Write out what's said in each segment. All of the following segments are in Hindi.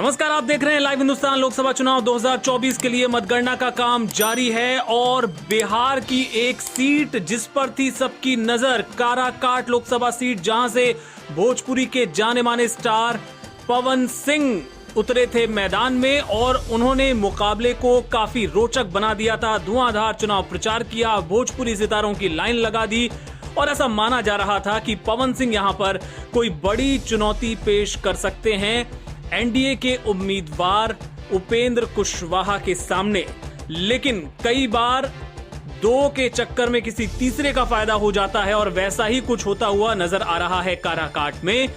नमस्कार, आप देख रहे हैं लाइव हिंदुस्तान। लोकसभा चुनाव 2024 के लिए मतगणना का काम जारी है और बिहार की एक सीट जिस पर थी सबकी नजर, काराकाट लोकसभा सीट, जहां से भोजपुरी के जाने माने स्टार पवन सिंह उतरे थे मैदान में और उन्होंने मुकाबले को काफी रोचक बना दिया था। धुआंधार चुनाव प्रचार किया, भोजपुरी सितारों की लाइन लगा दी और ऐसा माना जा रहा था कि पवन सिंह यहां पर कोई बड़ी चुनौती पेश कर सकते हैं एनडीए के उम्मीदवार उपेंद्र कुशवाहा के सामने। लेकिन कई बार दो के चक्कर में किसी तीसरे का फायदा हो जाता है और वैसा ही कुछ होता हुआ नजर आ रहा है काराकाट में,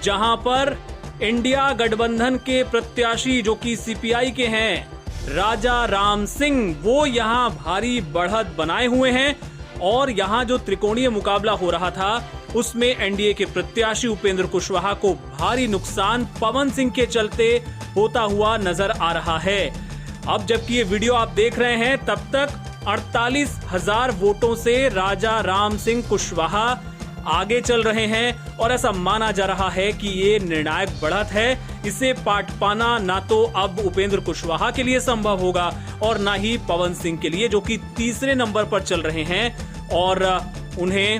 जहां पर इंडिया गठबंधन के प्रत्याशी जो कि सीपीआई के हैं, राजा राम सिंह, वो यहां भारी बढ़त बनाए हुए हैं और यहां जो त्रिकोणीय मुकाबला हो रहा था उसमें एनडीए के प्रत्याशी उपेंद्र कुशवाहा को भारी नुकसान पवन सिंह के चलते होता हुआ नजर आ रहा है। अब जबकि ये वीडियो आप देख रहे हैं, तब तक 48,000 वोटों से राजा राम सिंह कुशवाहा आगे चल रहे हैं और ऐसा माना जा रहा है कि ये निर्णायक बढ़त है। इसे पाट पाना ना तो अब उपेंद्र कुशवाहा के लिए संभव होगा और ना ही पवन सिंह के लिए, जो कि तीसरे नंबर पर चल रहे हैं और उन्हें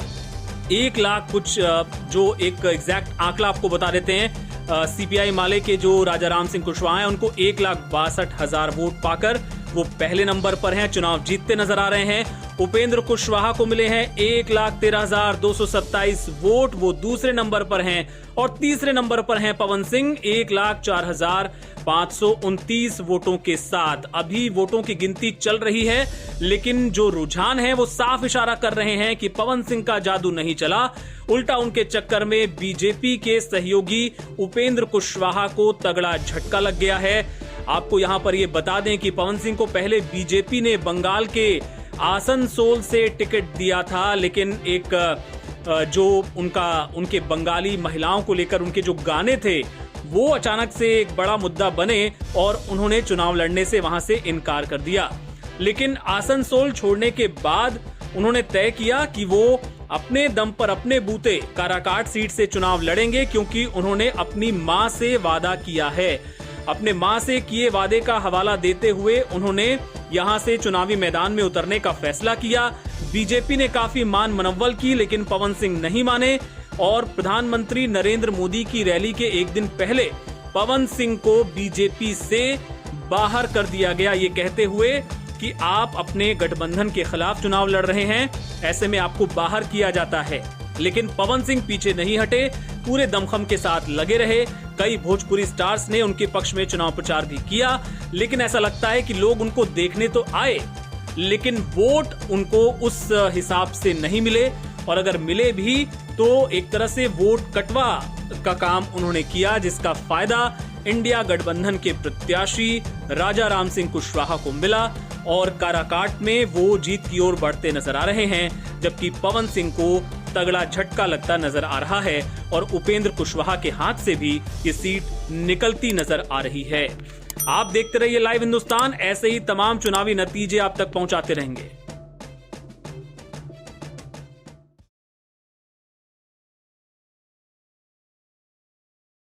1 लाख कुछ, जो एक एग्जैक्ट आंकड़ा आपको बता देते हैं, सीपीआई माले के जो राजा राम सिंह कुशवाहा हैं उनको 1,62,000 वोट पाकर वो पहले नंबर पर हैं, चुनाव जीतते नजर आ रहे हैं। उपेंद्र कुशवाहा को मिले हैं 1,13,227 वोट, वो दूसरे नंबर पर हैं और तीसरे नंबर पर हैं पवन सिंह 1,04,529 वोटों के साथ। अभी वोटों की गिनती चल रही है, लेकिन जो रुझान है वो साफ इशारा कर रहे हैं कि पवन सिंह का जादू नहीं चला, उल्टा उनके चक्कर में बीजेपी के सहयोगी उपेंद्र कुशवाहा को तगड़ा झटका लग गया है। आपको यहां पर यह बता दें कि पवन सिंह को पहले बीजेपी ने बंगाल के आसनसोल से टिकट दिया था, लेकिन एक जो उनके बंगाली महिलाओं को लेकर उनके जो गाने थे वो अचानक से एक बड़ा मुद्दा बने और उन्होंने चुनाव लड़ने से वहां से इनकार कर दिया। लेकिन आसनसोल छोड़ने के बाद उन्होंने तय किया कि वो अपने दम पर अपने बूते काराकाट सीट से चुनाव लड़ेंगे, क्योंकि उन्होंने अपनी मां से वादा किया है। अपने मां से किए वादे का हवाला देते हुए उन्होंने यहां से चुनावी मैदान में उतरने का फैसला किया। बीजेपी ने काफी मान मनव्वल की, लेकिन पवन सिंह नहीं माने और प्रधानमंत्री नरेंद्र मोदी की रैली के एक दिन पहले पवन सिंह को बीजेपी से बाहर कर दिया गया, ये कहते हुए कि आप अपने गठबंधन के खिलाफ चुनाव लड़ रहे हैं, ऐसे में आपको बाहर किया जाता है। लेकिन पवन सिंह पीछे नहीं हटे, पूरे दमखम के साथ लगे रहे। कई भोजपुरी स्टार्स ने उनके पक्ष में चुनाव प्रचार भी किया, लेकिन ऐसा लगता है कि लोग उनको देखने तो आए, लेकिन वोट उनको उस हिसाब से नहीं मिले और अगर मिले भी तो एक तरह से वोट कटवा का काम उन्होंने किया, जिसका फायदा इंडिया गठबंधन के प्रत्याशी राजा राम सिंह कुशवाहा को मिला और काराकाट में वो जीत की ओर बढ़ते नजर आ रहे हैं, जबकि पवन सिंह को तगड़ा झटका लगता नजर आ रहा है और उपेंद्र कुशवाहा के हाथ से भी ये सीट निकलती नजर आ रही है। आप देखते रहिए लाइव हिंदुस्तान, ऐसे ही तमाम चुनावी नतीजे आप तक पहुंचाते रहेंगे।